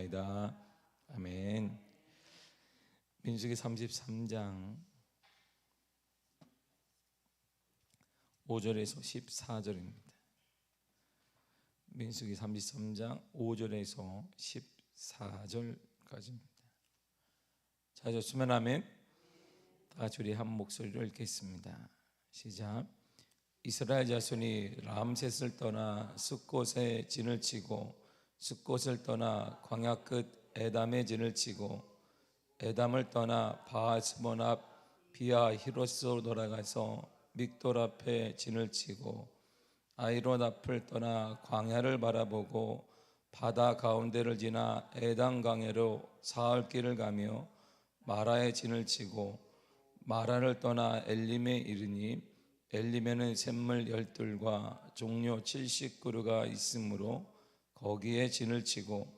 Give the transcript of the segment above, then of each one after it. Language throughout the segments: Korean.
기도하옵나이다. 아멘. 민수기 33장 5절에서 14절입니다. 민수기 33장 5절에서 14절까지입니다. 찾았으면 아멘. 다 같이 우리 한 목소리로 읽겠습니다. 시작. 이스라엘 자손이 람셋을 떠나 숫곳에 진을 치고 숫곳을 떠나 광야 끝 에담에 진을 치고 에담을 떠나 바하스본 앞 비아 히로스로 돌아가서 믹돌 앞에 진을 치고 아이롯 앞을 떠나 광야를 바라보고 바다 가운데를 지나 에단 강해로 사흘길을 가며 마라에 진을 치고 마라를 떠나 엘림에 이르니 엘림에는 샘물 12과 종려 70그루가 있으므로 거기에 진을 치고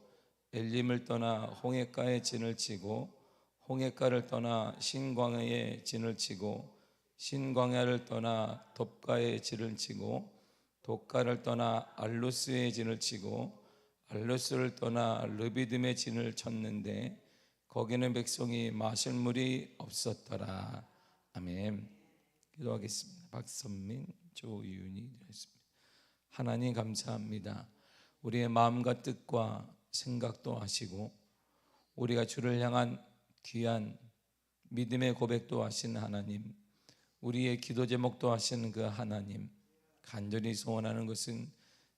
엘림을 떠나 홍해가에 진을 치고 홍해가를 떠나 신광야에 진을 치고 신광야를 떠나 돛가에 진을 치고 돛가를 떠나 알루스에 진을 치고 알루스를 떠나 르비딤에 진을 쳤는데 거기는 백성이 마실 물이 없었더라. 아멘. 기도하겠습니다. 박선민, 조윤희 되었습니다. 하나님 감사합니다. 우리의 마음과 뜻과 생각도 하시고 우리가 주를 향한 귀한 믿음의 고백도 하신 하나님, 우리의 기도 제목도 하시는 그 하나님, 간절히 소원하는 것은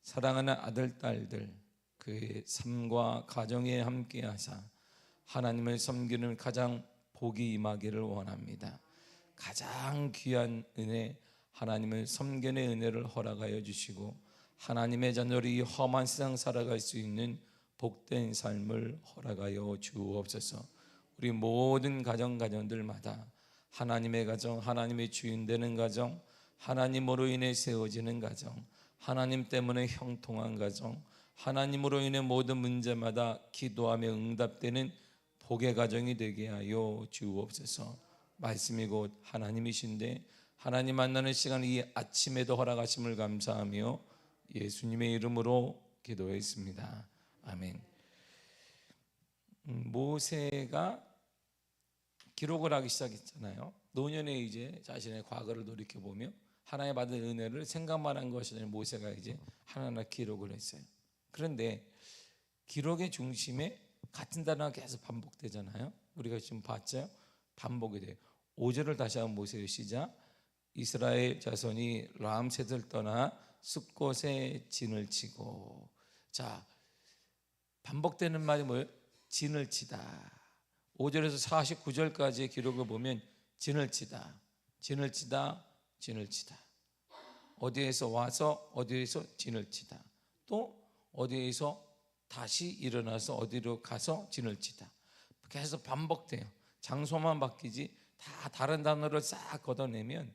사랑하는 아들, 딸들 그의 삶과 가정에 함께 하사 하나님을 섬기는 가장 복이 임하기를 원합니다. 가장 귀한 은혜, 하나님을 섬기는 은혜를 허락하여 주시고 하나님의 자녀로 이 험한 세상 살아갈 수 있는 복된 삶을 허락하여 주옵소서. 우리 모든 가정들마다 하나님의 가정, 하나님의 주인 되는 가정, 하나님으로 인해 세워지는 가정, 하나님 때문에 형통한 가정, 하나님으로 인해 모든 문제마다 기도하며 응답되는 복의 가정이 되게 하여 주옵소서. 말씀이 곧 하나님이신데 하나님 만나는 시간 이 아침에도 허락하심을 감사하며 예수님의 이름으로 기도했습니다. 아멘. 모세가 기록을 하기 시작했잖아요. 노년에 이제 자신의 과거를 돌이켜보며 하나님 받은 은혜를 생각만 한 것이 아니라 모세가 이제 하나하나 기록을 했어요. 그런데 기록의 중심에 같은 단어가 계속 반복되잖아요. 우리가 지금 봤죠? 반복이 돼요. 5절을 다시 한번 보세요. 시작. 이스라엘 자손이 람셋을 떠나 숫곳에 진을 치고. 자, 반복되는 말이 뭐예요? 진을 치다. 5절에서 49절까지의 기록을 보면 진을 치다, 진을 치다, 진을 치다. 어디에서 와서 어디에서 진을 치다. 또 어디에서 다시 일어나서 어디로 가서 진을 치다. 계속 반복돼요. 장소만 바뀌지 다 다른 단어를 싹 걷어내면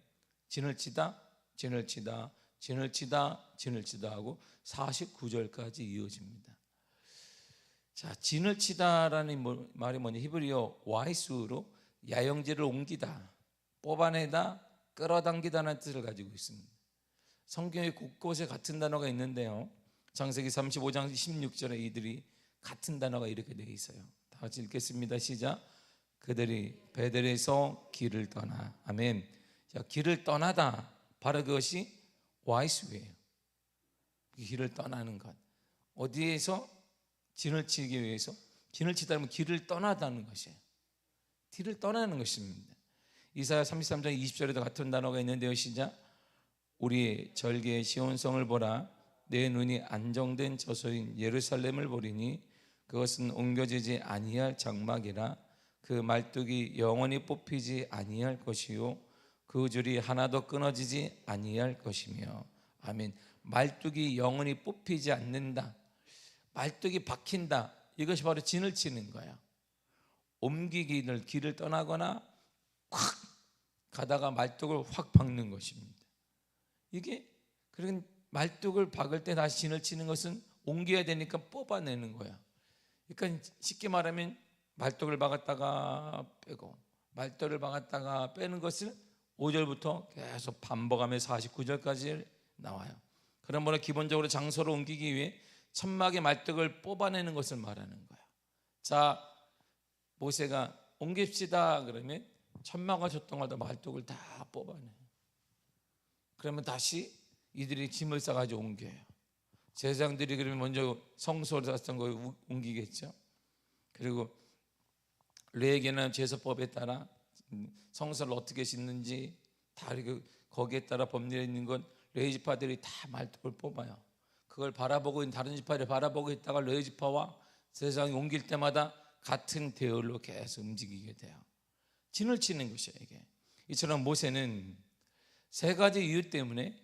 진을 치다, 진을 치다, 진을 치다, 진을 치다 하고 49절까지 이어집니다. 자, 진을 치다라는 말이 뭐냐? 히브리어 와이스로 야영지를 옮기다, 뽑아내다, 끌어당기다는 뜻을 가지고 있습니다. 성경에 곳곳에 같은 단어가 있는데요, 창세기 35장 16절에 이들이 같은 단어가 이렇게 되어 있어요. 다 같이 읽겠습니다. 시작. 그들이 베델에서 길을 떠나. 아멘. 자, 길을 떠나다, 바로 그것이 와이스예요. 길을 떠나는 것. 어디에서 진을 치기 위해서? 진을 치다면 길을 떠나다는 것이에요. 길을 떠나는 것입니다. 이사야 33장 20절에도 같은 단어가 있는데요. 시작. 우리의 절개의 시온성을 보라. 내 눈이 안정된 저소인 예루살렘을 보리니 그것은 옮겨지지 아니할 장막이라. 그 말뚝이 영원히 뽑히지 아니할 것이요 그 줄이 하나도 끊어지지 아니할 것이며. 아멘. 말뚝이 영원히 뽑히지 않는다, 말뚝이 박힌다, 이것이 바로 진을 치는 거예요. 옮기기를, 길을 떠나거나 확 가다가 말뚝을 확 박는 것입니다. 이게 그런 말뚝을 박을 때 다시 진을 치는 것은 옮겨야 되니까 뽑아내는 거야. 그러니까 쉽게 말하면 말뚝을 박았다가 빼고 말뚝을 박았다가 빼는 것을 5절부터 계속 반복하며 49절까지 나와요. 그러므로 기본적으로 장소를 옮기기 위해 천막의 말뚝을 뽑아내는 것을 말하는 거야. 자, 모세가 옮깁시다 그러면 천막을 쳤던 걸다 말뚝을 다 뽑아내. 그러면 다시 이들이 짐을 싸가지고 옮겨요. 제사장들이 그러면 먼저 성소를 쌌던 거 옮기겠죠. 그리고 레위기나 제사법에 따라 성소를 어떻게 짓는지 다 거기에 따라 법률에 있는 건 레위 지파들이 다 말뚝을 뽑아요. 그걸 바라보고 있는 다른 지파를 바라보고 있다가 레위 지파와 제사장이 옮길 때마다 같은 대열로 계속 움직이게 돼요. 진을 치는 것이에요. 이게 이처럼 모세는 세 가지 이유 때문에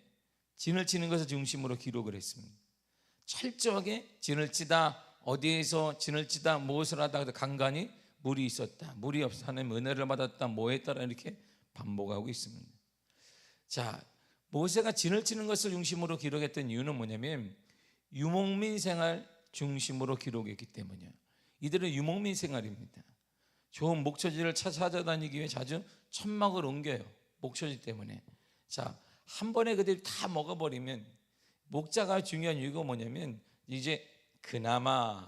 진을 치는 것을 중심으로 기록을 했습니다. 철저하게 진을 치다, 어디에서 진을 치다, 무엇을 하다, 간간히 물이 있었다, 물이 없어, 하나님 은혜를 받았다, 뭐에 따라 이렇게 반복하고 있습니다. 자, 모세가 진을 치는 것을 중심으로 기록했던 이유는 뭐냐면 유목민 생활 중심으로 기록했기 때문이에요. 이들은 유목민 생활입니다. 좋은 목초지를 찾아다니기 위해 자주 천막을 옮겨요. 목초지 때문에. 자, 한 번에 그들이 다 먹어버리면, 목자가 중요한 이유가 뭐냐면 이제 그나마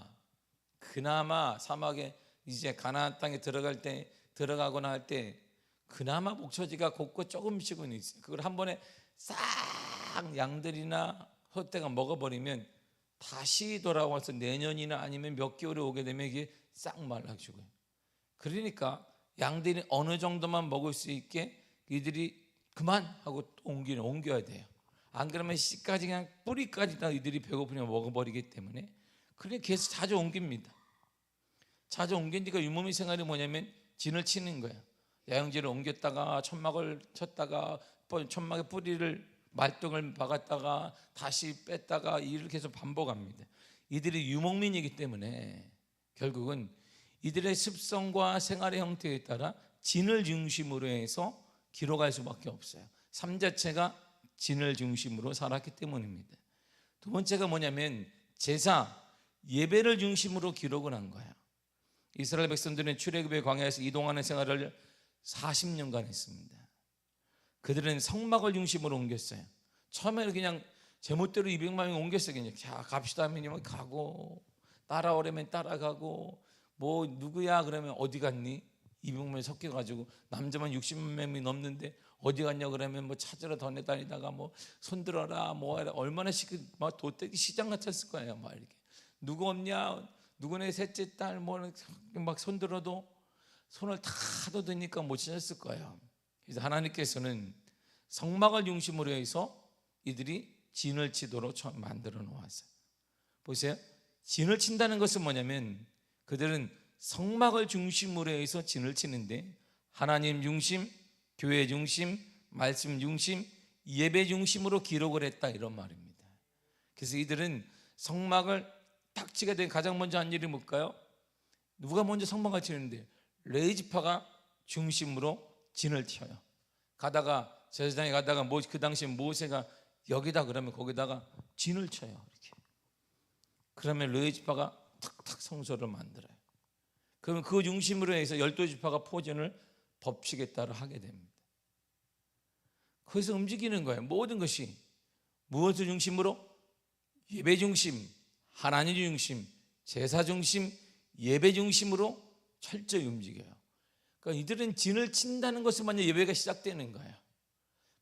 사막에 이제 가나안 땅에 들어가거나 할 때 그나마 목초지가 곳곳 조금씩은 있어요. 그걸 한 번에 싹 양들이나 헛대가 먹어버리면 다시 돌아와서 내년이나 아니면 몇 개월에 오게 되면 이게 싹 말라 죽어요. 그러니까 양들이 어느 정도만 먹을 수 있게 이들이 그만하고 옮겨야 돼요. 안 그러면 씨까지 그냥 뿌리까지 다 이들이 배고프면 먹어버리기 때문에 그래 계속 자주 옮깁니다. 자주 옮기니까 유목민 생활이 뭐냐면 진을 치는 거예요. 야영지를 옮겼다가 천막을 쳤다가 천막의 뿌리를 말뚝을 박았다가 다시 뺐다가 이를 계속 반복합니다. 이들이 유목민이기 때문에 결국은 이들의 습성과 생활의 형태에 따라 진을 중심으로 해서 기록할 수밖에 없어요. 삶 자체가 진을 중심으로 살았기 때문입니다. 두 번째가 뭐냐면 제사, 예배를 중심으로 기록을 한 거예요. 이스라엘 백성들은 출애굽의 광야에서 이동하는 생활을 40년간 했습니다. 그들은 성막을 중심으로 옮겼어요. 처음에는 그냥 제멋대로 200만명 옮겼어요. 그냥 자 갑시다 하면 가고, 따라오려면 따라가고, 뭐 누구야 그러면 어디 갔니? 200명이 섞여가지고 남자만 60만 명이 넘는데 어디 갔냐 그러면 뭐 찾으러 다니다가 뭐 손들어라 뭐 얼마나 막 도떼기 시장 같았을 거예요. 막 이렇게 누구 없냐, 누구네 셋째 딸 뭐 막 손들어도 손을 다 걷으니까 못 찾았을 거예요. 그래서 하나님께서는 성막을 중심으로 해서 이들이 진을 치도록 만들어 놓았어요. 보세요. 진을 친다는 것은 뭐냐면 그들은 성막을 중심으로 해서 진을 치는데 하나님 중심, 교회 중심, 말씀 중심, 예배 중심으로 기록을 했다 이런 말입니다. 그래서 이들은 성막을 딱 치게 된 가장 먼저 한 일이 뭘까요? 누가 먼저 성막을 치는데 레위 지파가 중심으로 진을 쳐요. 가다가 제사장에 가다가 그 당시에 모세가 여기다 그러면 거기다가 진을 쳐요. 이렇게. 그러면 레위 지파가 탁탁 성소를 만들어요. 그러면 그 중심으로 해서 12지파가 포전을 법칙에 따라 하게 됩니다. 거기서 움직이는 거예요. 모든 것이 무엇을 중심으로? 예배 중심, 하나님 중심, 제사 중심, 예배 중심으로 철저히 움직여요. 그러니까 이들은 진을 친다는 것으로만 예배가 시작되는 거예요.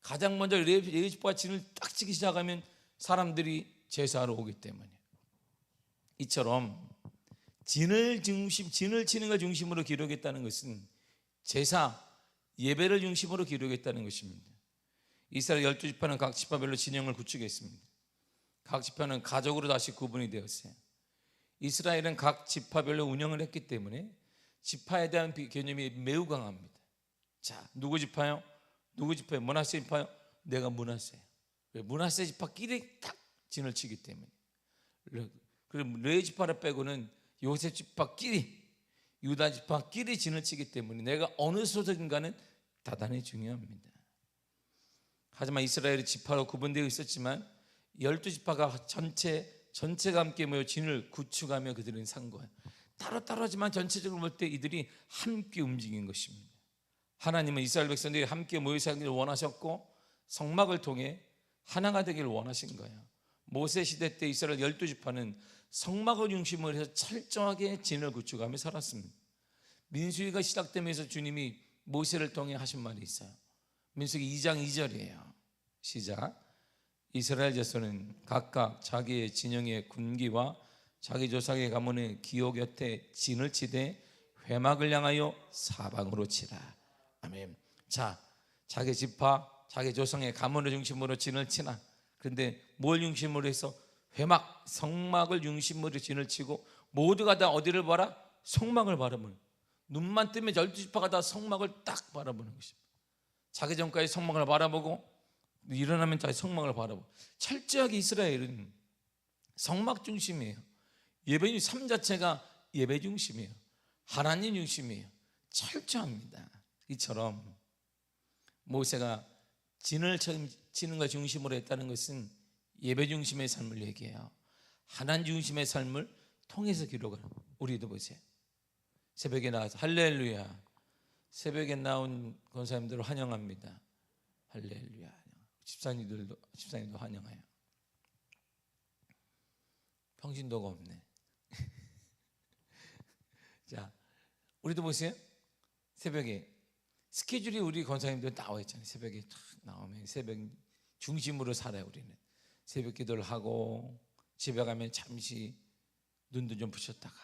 가장 먼저 레위지파가 진을 딱 치기 시작하면 사람들이 제사하러 오기 때문에. 이처럼 진을 치는 걸 중심으로 기록했다는 것은 제사, 예배를 중심으로 기록했다는 것입니다. 이스라엘 12지파는 각 지파별로 진영을 구축했습니다. 각 지파는 가족으로 다시 구분이 되었어요. 이스라엘은 각 지파별로 운영을 했기 때문에 지파에 대한 개념이 매우 강합니다. 자, 누구 지파요? 누구 지파요? 므낫세 지파요? 내가 므낫세예요. 왜? 므낫세 지파끼리 딱 진을 치기 때문에. 그리고 레위 지파를 빼고는 요셉 지파끼리, 유다 지파끼리 진을 치기 때문에 내가 어느 소속인가는 대단히 중요합니다. 하지만 이스라엘이 지파로 구분되어 있었지만 12지파가 전체가 함께 모여 진을 구축하며 그들은 산 거예요. 따로따로지만 전체적으로 볼 때 이들이 함께 움직인 것입니다. 하나님은 이스라엘 백성들이 함께 모여 살기를 원하셨고 성막을 통해 하나가 되기를 원하신 거예요. 모세 시대 때 이스라엘 12지파는 성막을 중심으로 해서 철저하게 진을 구축하며 살았습니다. 민수기가 시작되면서 주님이 모세를 통해 하신 말이 있어요. 민수기 2장 2절이에요. 시작. 이스라엘 자손은 각각 자기의 진영의 군기와 자기 조상의 가문의 기호 곁에 진을 치되 회막을 향하여 사방으로 치라. 아멘. 자, 자기 지파, 자기 조상의 가문을 중심으로 진을 치나. 그런데 뭘 중심으로 해서 회막, 성막을 중심으로 진을 치고 모두가 다 어디를 봐라? 성막을 바라보는. 눈만 뜨면 12지파가 다 성막을 딱 바라보는 것입니다. 자기 전까지 성막을 바라보고 일어나면 다시 성막을 바라보고. 철저하게 이스라엘은 성막 중심이에요. 예배 삶 자체가 예배 중심이에요. 하나님 중심이에요. 철저합니다. 이처럼 모세가 진을 치는 것 중심으로 했다는 것은 예배 중심의 삶을 얘기해요. 하나님 중심의 삶을 통해서 기록하는. 우리도 보세요. 새벽에 나와서 할렐루야. 새벽에 나온 권사님들을 환영합니다. 할렐루야. 집사님도 환영해요. 평신도가 없네. 자, 우리도 보세요. 새벽에 스케줄이 우리 권사님들 나와 있잖아요. 새벽에 탁 나오면 새벽 중심으로 살아요. 우리는 새벽 기도를 하고 집에 가면 잠시 눈도 좀 부셨다가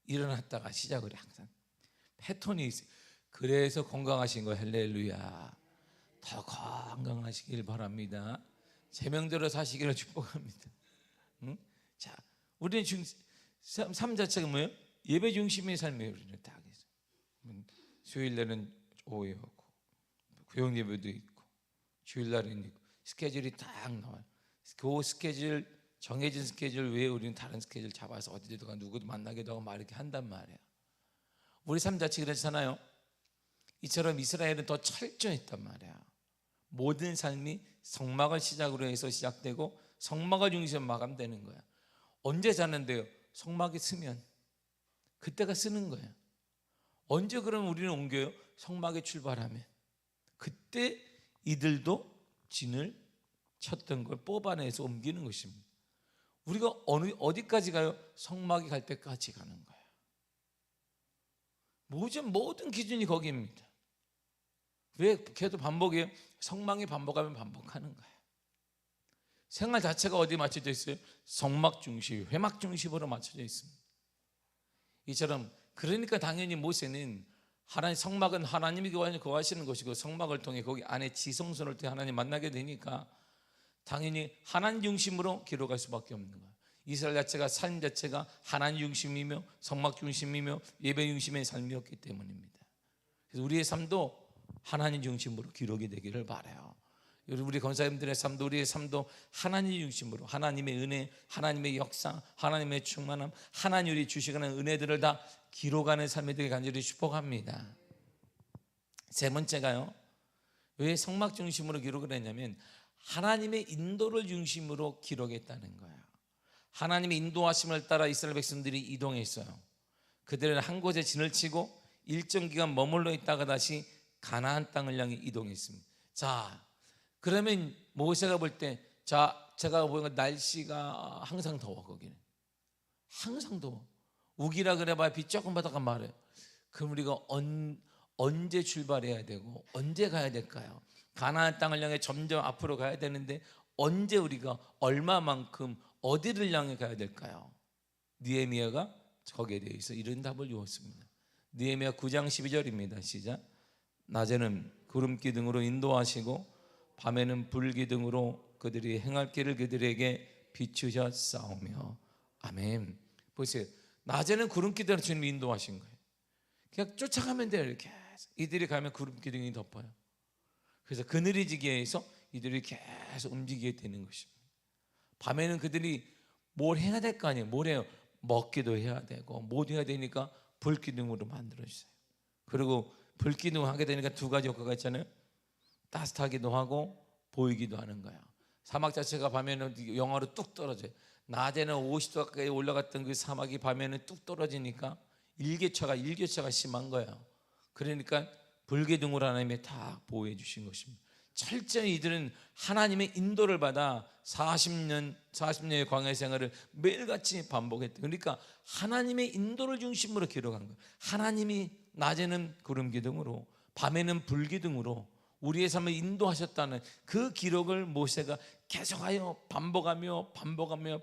일어났다가 시작을 해. 항상 패턴이 있어요. 그래서 건강하신 거 할렐루야. 더 건강하시길 바랍니다. 제명대로 사시기를 축복합니다. 응? 자, 우리는 삶 자체가 뭐예요? 예배 중심의 삶이에요. 우리는 딱 수요일날은 오후에하고 구역 예배도 있고 주일날은 있고 스케줄이 딱 나와요. 그 스케줄, 정해진 스케줄 외에 우리는 다른 스케줄 잡아서 어디든가 누구도 만나기도 하고 막 이렇게 한단 말이에요. 우리 삶 자체가 그렇잖아요. 이처럼 이스라엘은 더 철저했단 말이야. 모든 삶이 성막을 시작으로 해서 시작되고 성막을 중심으로 마감되는 거야. 언제 자는데요? 성막이 쓰면 그때가 쓰는 거야. 언제 그러면 우리는 옮겨요? 성막에 출발하면. 그때 이들도 진을 쳤던 걸 뽑아내서 옮기는 것입니다. 우리가 어디까지 가요? 성막이 갈 때까지 가는 거야. 모든 기준이 거기입니다. 왜 계속 반복해요? 성막이 반복하면 반복하는 거예요. 생활 자체가 어디에 맞춰져 있어요? 성막 중심, 회막 중심으로 맞춰져 있습니다. 이처럼 그러니까 당연히 모세는 하나님 성막은 하나님이 거하시는 것이고 성막을 통해 거기 안에 지성소를 통해 하나님 만나게 되니까 당연히 하나님 중심으로 기록할 수밖에 없는 거예요. 이스라엘 자체가 삶 자체가 하나님 중심이며 성막 중심이며 예배 중심의 삶이었기 때문입니다. 그래서 우리의 삶도 하나님 중심으로 기록이 되기를 바라요. 우리 권사님들의 삶도 우리의 삶도 하나님 중심으로 하나님의 은혜, 하나님의 역사, 하나님의 충만함, 하나님이 주시는 은혜들을 다 기록하는 삶이 되게 간절히 축복합니다. 세 번째가요. 왜 성막 중심으로 기록을 했냐면 하나님의 인도를 중심으로 기록했다는 거예요. 하나님의 인도하심을 따라 이스라엘 백성들이 이동했어요. 그들은 한 곳에 진을 치고 일정 기간 머물러 있다가 다시 가나안 땅을 향해 이동했습니다. 자, 그러면 모세가 볼 때, 제가 보니까 날씨가 항상 더워. 거기는 항상 더워. 우기라 그래봐야 비 조금 받다가 말해요. 그럼 우리가 언제 출발해야 되고 언제 가야 될까요? 가나안 땅을 향해 점점 앞으로 가야 되는데 언제 우리가 얼마만큼 어디를 향해 가야 될까요? 느헤미야가 거기에 대해서 이런 답을 주었습니다. 느헤미야 9장 12절입니다. 시작. 낮에는 구름 기둥으로 인도하시고 밤에는 불 기둥으로 그들이 행할 길을 그들에게 비추셨사오며. 아멘. 보세요. 낮에는 구름 기둥으로 주님이 인도하신 거예요. 그냥 쫓아가면 돼요. 이렇게 이들이 가면 구름 기둥이 덮어요. 그래서 그늘이지게 해서 이들이 계속 움직이게 되는 것입니다. 밤에는 그들이 뭘 해야 될 거 아니에요. 뭘 해요? 먹기도 해야 되고 모두 해야 되니까 불기둥으로 만들어주세요. 그리고 불기둥 하게 되니까 두 가지 효과가 있잖아요. 따뜻하기도 하고 보이기도 하는 거예요. 사막 자체가 밤에는 영하로 뚝 떨어져요. 낮에는 50도 가까이 올라갔던 그 사막이 밤에는 뚝 떨어지니까 일교차가 심한 거예요. 그러니까 불기둥으로 하나님이 다 보호해 주신 것입니다. 철저히 이들은 하나님의 인도를 받아 40년의 광야 생활을 매일같이 반복했다. 그러니까 하나님의 인도를 중심으로 기록한 거예요. 하나님이 낮에는 구름 기둥으로 밤에는 불 기둥으로 우리의 삶을 인도하셨다는 그 기록을 모세가 계속하여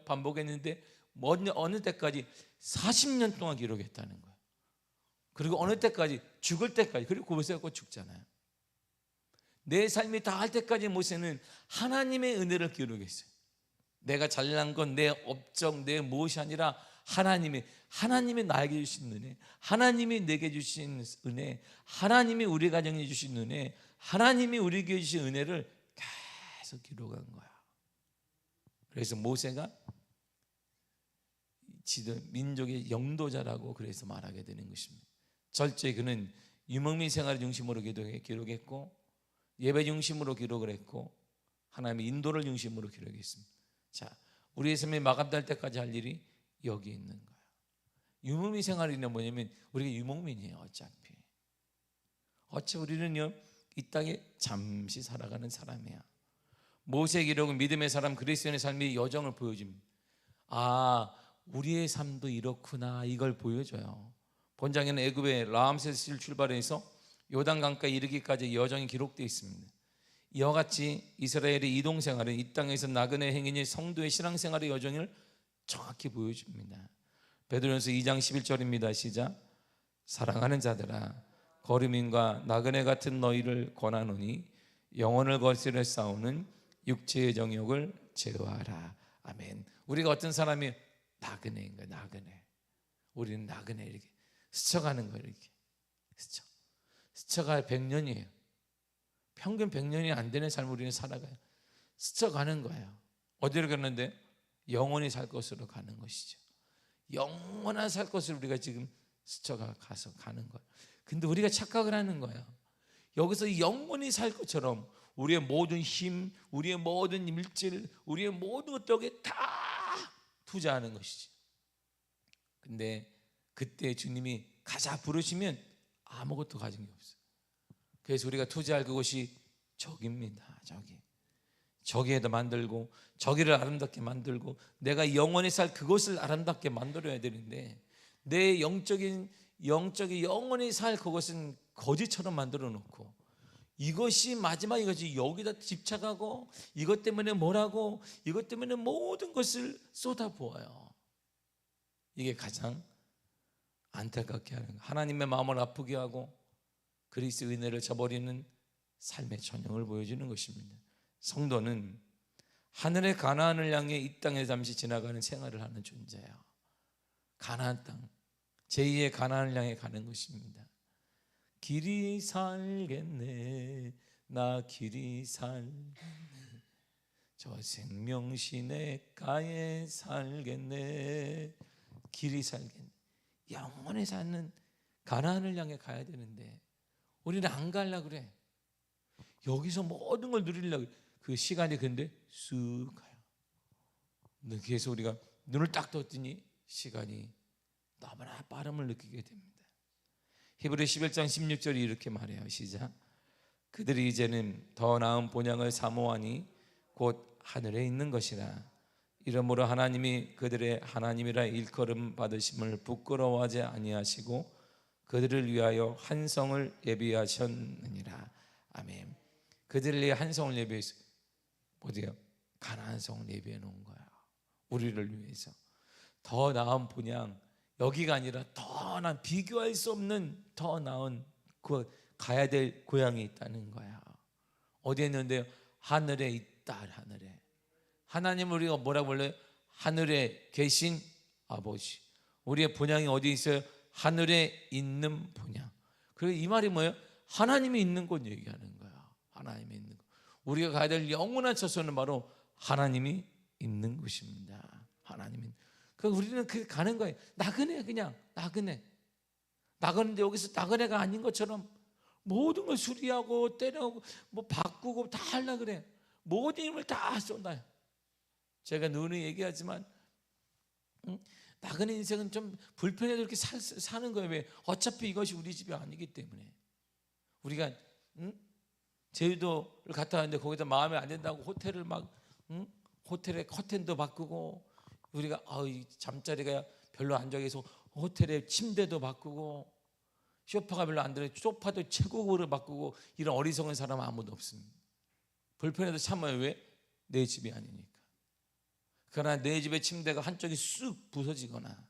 반복했는데 어느 때까지 40년 동안 기록했다는 거예요. 그리고 어느 때까지 죽을 때까지. 그리고 모세가 곧 죽잖아요. 내 삶이 다 할 때까지 모세는 하나님의 은혜를 기록했어요. 내가 잘난 건 내 업적, 내 무엇이 아니라 하나님이 나에게 주신 은혜, 하나님이 내게 주신 은혜, 하나님이 우리 가정에 주신 은혜, 하나님이 우리에게 주신 은혜를 계속 기록한 거야. 그래서 모세가 민족의 영도자라고 그래서 말하게 되는 것입니다. 절제 그는 유목민 생활을 중심으로 기록했고 예배 중심으로 기록을 했고 하나님의 인도를 중심으로 기록했습니다. 자, 우리의 삶이 마감될 때까지 할 일이 여기 있는 거예요. 유목민 생활이는 뭐냐면 우리가 유목민이에요. 어차피 우리는요 이 땅에 잠시 살아가는 사람이야. 모세의 기록은 믿음의 사람 그리스도인의 삶의 여정을 보여줍니다. 아, 우리의 삶도 이렇구나, 이걸 보여줘요. 본장에는 애굽의 라암세스를 출발해서 요단강가에 이르기까지 여정이 기록되어 있습니다. 이와 같이 이스라엘의 이동생활은 이 땅에서 나그네 행인이 성도의 신앙생활의 여정을 정확히 보여줍니다. 베드로전서 2장 11절입니다. 시작. 사랑하는 자들아, 거류민과 나그네 같은 너희를 권하노니 영혼을 거스려 싸우는 육체의 정욕을 제어하라. 아멘. 우리가 어떤 사람이 나그네인 거야. 나그네. 우리는 나그네 이렇게 스쳐가는 거예요. 이렇게 스쳐가 100년이에요. 평균 100년이 안 되는 삶을 우리는 살아가요. 스쳐가는 거예요. 어디로 가는데? 영원히 살 것으로 가는 것이죠. 영원한 살 것을 우리가 지금 스쳐가서 가는 거예요. 근데 우리가 착각을 하는 거예요. 여기서 영원히 살 것처럼 우리의 모든 힘, 우리의 모든 물질, 우리의 모든 것들에 다 투자하는 것이지. 근데 그때 주님이 가자 부르시면 아무것도 가진 게 없어요. 그래서 우리가 투자할 그것이 저기입니다. 저기에다 만들고 저기를 아름답게 만들고 내가 영원히 살 그것을 아름답게 만들어야 되는데 내 영적인 영원히 살 그것은 거지처럼 만들어 놓고 이것이 마지막 이것이 여기다 집착하고 이것 때문에 뭐라고 이것 때문에 모든 것을 쏟아부어요. 이게 가장 안타깝게 하는 거예요. 하나님의 마음을 아프게 하고 그리스도의 은혜를 저버리는 삶의 전형을 보여주는 것입니다. 성도는 하늘의 가나안을 향해 이 땅에 잠시 지나가는 생활을 하는 존재예요. 가나안 땅, 제2의 가나안을 향해 가는 것입니다. 길이 살겠네, 나 길이 살겠네, 저 생명 시냇가에 살겠네, 길이 살겠네. 영원히 사는 가나안을 향해 가야 되는데 우리는 안 가려고 그래. 여기서 모든 걸 누리려고 그 시간이 근데 쑥 가요. 그래서 우리가 눈을 딱 떴더니 시간이 너무나 빠름을 느끼게 됩니다. 히브리 11장 16절이 이렇게 말해요. 시작. 그들이 이제는 더 나은 본향을 사모하니 곧 하늘에 있는 것이라. 이러므로 하나님이 그들의 하나님이라 일컬음 받으심을 부끄러워하지 아니하시고 그들을 위하여 한 성을 예비하셨느니라. 아멘. 그들을 위해 한 성을 예비했어요. 어디요? 가나안 성을 예비해 놓은 거야. 우리를 위해서 더 나은 본향, 여기가 아니라 더 나은, 비교할 수 없는 더 나은 그 가야 될 고향이 있다는 거야. 어디에 있는데요? 하늘에 있다. 하늘에. 하나님 우리가 뭐라고 불러요? 하늘에 계신 아버지. 우리의 본향이 어디 있어요? 하늘에 있는 본향. 그리고 이 말이 뭐예요? 하나님이 있는 곳 얘기하는 거야. 하나님이 있는 곳. 우리가 가야 될 영원한 처소는 바로 하나님이 있는 곳입니다. 하나님이. 그러니까 우리는 그 가는 거예요. 나그네, 그냥 나그네. 나그네인데 여기서 나그네가 아닌 것처럼 모든 걸 수리하고 때려고 뭐 바꾸고 다 하려고 그래. 모든 힘을 다 쏟아요. 제가 누누이 얘기하지만 나그네 인생은 좀 불편해도 이렇게 사는 거예요. 왜? 어차피 이것이 우리 집이 아니기 때문에. 우리가 제주도를 갔다 왔는데 거기다 마음에 안 든다고 호텔을 막 호텔에 커튼도 바꾸고, 우리가 이 잠자리가 별로 안 좋아서 호텔에 침대도 바꾸고, 소파가 별로 안 들어요. 소파도 최고급으로 바꾸고, 이런 어리석은 사람은 아무도 없습니다. 불편해도 참아요. 왜? 내 집이 아니니까. 그러나 내 집의 침대가 한쪽이 쑥 부서지거나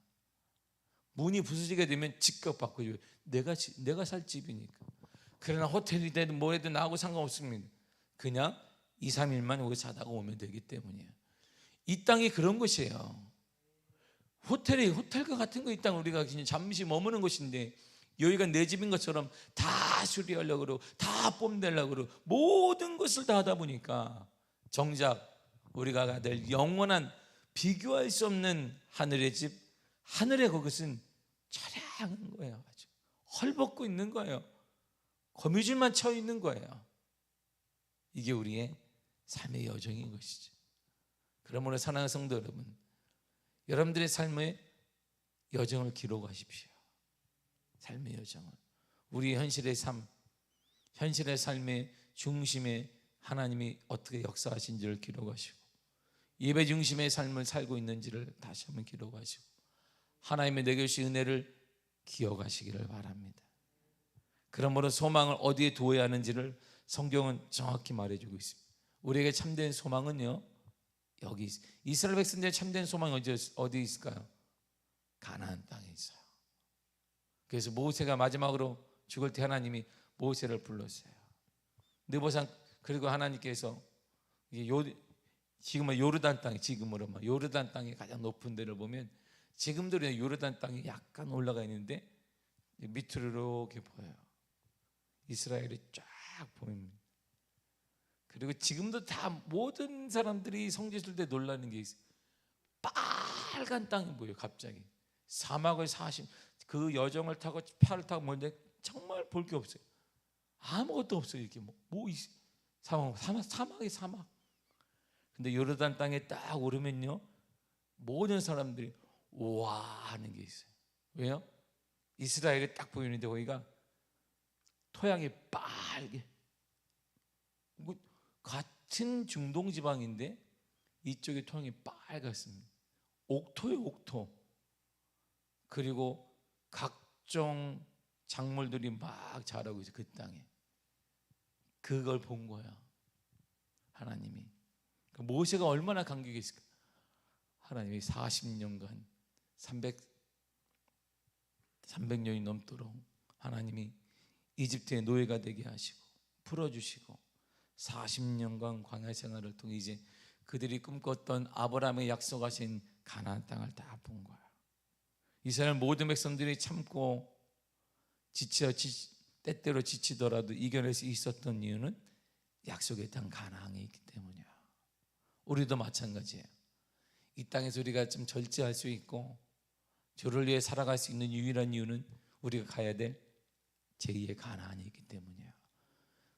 문이 부서지게 되면 직격 바꾸죠. 내가 살 집이니까. 그러나 호텔이 되든 뭐래든 나하고 상관없습니다. 그냥 2, 3일만 여기 자다가 오면 되기 때문이에요. 이 땅이 그런 곳이에요. 호텔과 같은 거, 이 땅 우리가 그냥 잠시 머무는 곳인데, 여기가 내 집인 것처럼 다 수리하려고 그러고 다 뽐내려고 그러고 모든 것을 다 하다 보니까 정작 우리가 가야 될 영원한, 비교할 수 없는 하늘의 집, 하늘의 그것은 처량한 거예요. 아주 헐벗고 있는 거예요. 거미줄만 쳐 있는 거예요. 이게 우리의 삶의 여정인 것이죠. 그러므로 사랑하는 성도 여러분, 여러분들의 삶의 여정을 기록하십시오. 삶의 여정을, 우리 현실의 삶, 현실의 삶의 중심에 하나님이 어떻게 역사하신지를 기록하시고, 예배 중심의 삶을 살고 있는지를 다시 한번 기록하시고, 하나님의 내게 주신 은혜를 기억하시기를 바랍니다. 그러므로 소망을 어디에 두어야 하는지를 성경은 정확히 말해주고 있습니다. 우리에게 참된 소망은요, 여기 있어요. 이스라엘 백성들의 참된 소망이 어디 있을까요? 가나안 땅에 있어요. 그래서 모세가 마지막으로 죽을 때 하나님이 모세를 불렀어요. 느보산, 그리고 하나님께서 지금은 요르단 땅에, 지금으로 요르단 땅의 가장 높은 데를 보면, 지금도 요르단 땅이 약간 올라가 있는데 밑으로 이렇게 보여요. 이스라엘이 쫙 보입니다. 그리고 지금도 다 모든 사람들이 성지순 때 놀라는 게 있어요. 빨간 땅이 보여요. 갑자기 사막을 그 여정을 타고 팔을 타고 뭔데 정말 볼 게 없어요. 아무것도 없어요. 이렇게 사막이 사막. 근데 요르단 땅에 딱 오르면요, 모든 사람들이 우와 하는 게 있어요. 왜요? 이스라엘이 딱 보이는데 거기가 토양이 빨개. 같은 중동 지방인데 이쪽의 토양이 빨갛습니다. 옥토예요, 옥토. 그리고 각종 작물들이 막 자라고 있어요. 그 땅에. 그걸 본 거야, 하나님이. 모세가 얼마나 감격했을까. 하나님이 40년간 300년이 넘도록 하나님이 이집트의 노예가 되게 하시고 풀어주시고 40년간 광야 생활을 통해 이제 그들이 꿈꿨던 아브라함의 약속하신 가나안 땅을 다 본 거야. 이스라엘 모든 백성들이 참고 때때로 지치더라도 이겨낼 수 있었던 이유는 약속의 땅 가나안에 있기 때문이야. 우리도 마찬가지예요. 이 땅에서 우리가 좀 절제할 수 있고 저를 위해 살아갈 수 있는 유일한 이유는 우리가 가야 될 제2의 가나안이 있기 때문이에요.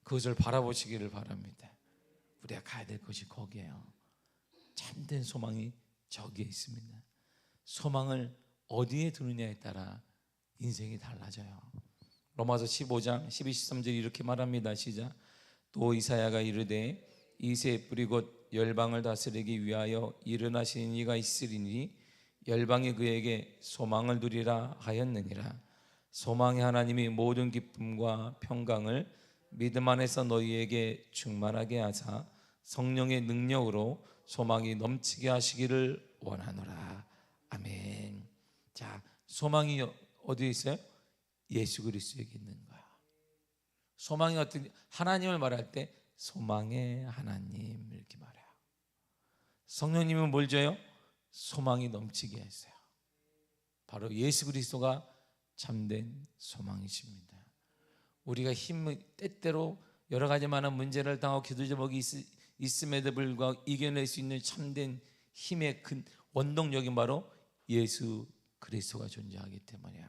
그것을 바라보시기를 바랍니다. 우리가 가야 될 것이 거기에요. 참된 소망이 저기에 있습니다. 소망을 어디에 두느냐에 따라 인생이 달라져요. 로마서 15장 12, 13절이 이렇게 말합니다. 시작. 또 이사야가 이르되 이새의 뿌리 곧 열방을 다스리기 위하여 일어나신 이가 있으리니 열방이 그에게 소망을 두리라 하였느니라. 소망의 하나님이 모든 기쁨과 평강을 믿음 안에서 너희에게 충만하게 하사 성령의 능력으로 소망이 넘치게 하시기를 원하노라. 아멘. 자, 소망이 어디에 있어요? 예수 그리스도에게 있는 거야. 소망이 어떤, 하나님을 말할 때 소망의 하나님 이렇게 말해요. 성령님은 뭘 줘요? 소망이 넘치게 했어요. 바로 예수 그리스도가 참된 소망이십니다. 우리가 때때로 여러 가지 많은 문제를 당하고 기도 제목이 있음에도 불구하고 이겨낼 수 있는 참된 힘의 큰 원동력이 바로 예수 그리스도가 존재하기 때문이에요.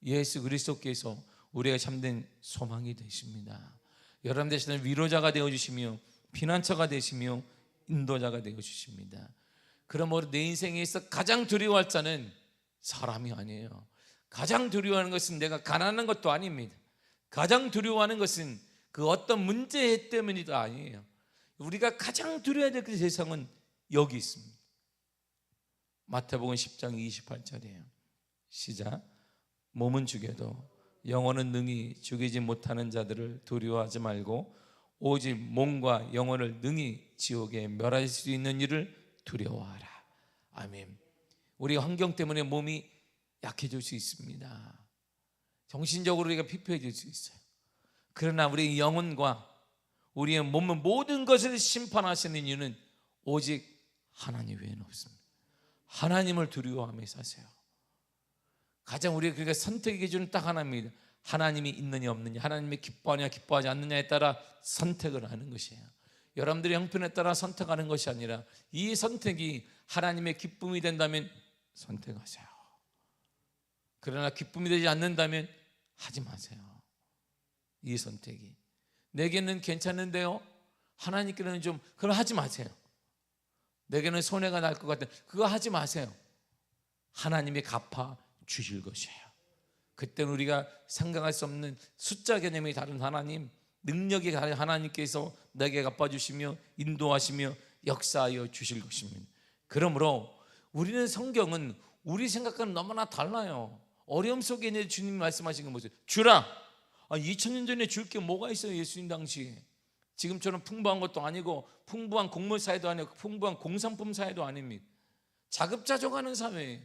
예수 그리스도께서 우리가 참된 소망이 되십니다. 여러분 대신에 위로자가 되어주시며 피난처가 되시며 인도자가 되어주십니다. 그러므로 내 인생에서 가장 두려워할 자는 사람이 아니에요. 가장 두려워하는 것은 내가 가난한 것도 아닙니다. 가장 두려워하는 것은 그 어떤 문제 때문이도 아니에요. 우리가 가장 두려워야 될 그 세상은 여기 있습니다. 마태복음 10장 28절이에요. 시작. 몸은 죽여도 영혼은 능히 죽이지 못하는 자들을 두려워하지 말고 오직 몸과 영혼을 능히 지옥에 멸할 수 있는 일을 두려워하라. 아멘. 우리 환경 때문에 몸이 약해질 수 있습니다. 정신적으로 우리가 피폐해질 수 있어요. 그러나 우리 영혼과 우리의 몸은 모든 것을 심판하시는 이유는 오직 하나님 외에는 없습니다. 하나님을 두려워하며 사세요. 가장 우리가 그러니까 선택의 기준은 딱 하나입니다. 하나님이 있느냐 없느냐, 하나님이 기뻐하냐 기뻐하지 않느냐에 따라 선택을 하는 것이에요. 여러분들의 형편에 따라 선택하는 것이 아니라 이 선택이 하나님의 기쁨이 된다면 선택하세요. 그러나 기쁨이 되지 않는다면 하지 마세요. 이 선택이 내게는 괜찮은데요, 하나님께는 좀, 그럼 하지 마세요. 내게는 손해가 날 것 같아, 그거 하지 마세요. 하나님이 갚아 주실 것이에요. 그때는 우리가 생각할 수 없는 숫자 개념이 다른 하나님, 능력이 다른 하나님께서 내게 갚아주시며 인도하시며 역사하여 주실 것입니다. 그러므로 우리는 성경은 우리 생각과는 너무나 달라요. 어려움 속에 있는 주님이 말씀하신 건 뭐죠? 주라. 2000년 전에 줄 게 뭐가 있어요? 예수님 당시에 지금처럼 풍부한 것도 아니고 풍부한 곡물 사회도 아니고 풍부한 공산품 사회도 아닙니다. 자급자족하는 사회예요.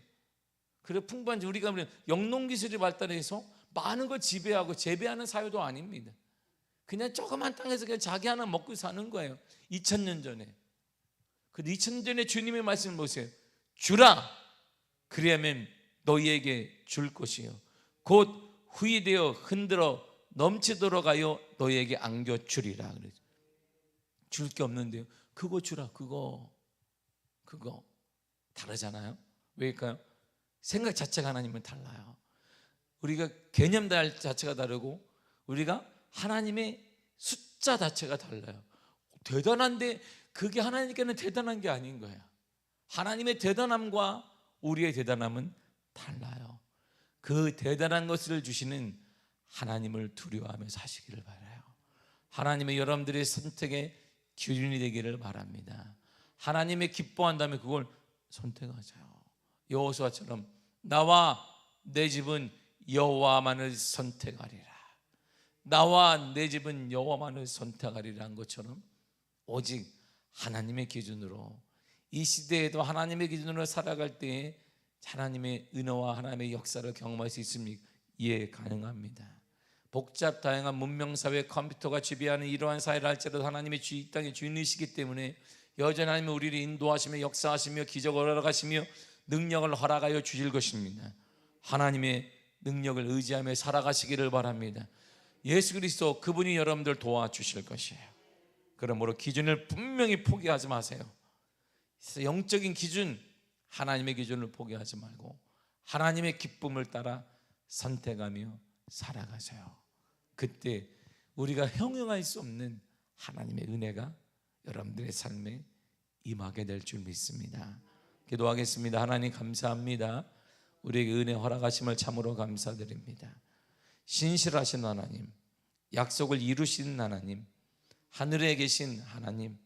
그래 풍부한, 우리가 영농기술이 발달해서 많은 걸 지배하고 재배하는 사회도 아닙니다. 그냥 조그만 땅에서 그냥 자기 하나 먹고 사는 거예요. 2000년 전에. 그 2000년 전에 주님의 말씀을 보세요. 주라. 그리하면 너희에게 줄 것이요 곧 후이되어 흔들어 넘치도록 하여 너희에게 안겨주리라. 그러죠. 줄 게 없는데요, 그거 주라. 그거 다르잖아요. 왜일까요? 생각 자체가 하나님은 달라요. 우리가 개념 자체가 다르고 우리가 하나님의 숫자 자체가 달라요. 대단한데 그게 하나님께는 대단한 게 아닌 거예요. 하나님의 대단함과 우리의 대단함은 달라요. 그 대단한 것을 주시는 하나님을 두려워하며 사시기를 바라요. 하나님의 여러분들의 선택의 기준이 되기를 바랍니다. 하나님의 기뻐한다면 그걸 선택하세요. 여호수아처럼 나와 내 집은 여호와만을 선택하리라. 나와 내 집은 여호와만을 선택하리라는 것처럼 오직 하나님의 기준으로, 이 시대에도 하나님의 기준으로 살아갈 때에 하나님의 은혜와 하나님의 역사를 경험할 수 있습니까? 예, 가능합니다. 복잡 다양한 문명사회, 컴퓨터가 지배하는 이러한 사회를 할지라도 하나님의 이 땅의 주인이시기 때문에 여전히 하나님은 우리를 인도하시며 역사하시며 기적을 허락하시며 능력을 허락하여 주실 것입니다. 하나님의 능력을 의지하며 살아가시기를 바랍니다. 예수 그리스도 그분이 여러분들 도와주실 것이에요. 그러므로 기준을 분명히 포기하지 마세요. 영적인 기준, 하나님의 기준을 포기하지 말고 하나님의 기쁨을 따라 선택하며 살아가세요. 그때 우리가 형용할 수 없는 하나님의 은혜가 여러분들의 삶에 임하게 될 줄 믿습니다. 기도하겠습니다. 하나님 감사합니다. 우리에게 은혜 허락하심을 참으로 감사드립니다. 신실하신 하나님, 약속을 이루시는 하나님, 하늘에 계신 하나님,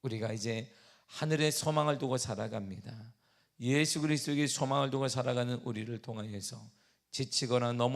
우리가 이제 하늘에 소망을 두고 살아갑니다. 예수 그리스도에게 소망을 두고 살아가는 우리를 통하여서 지치거나 너무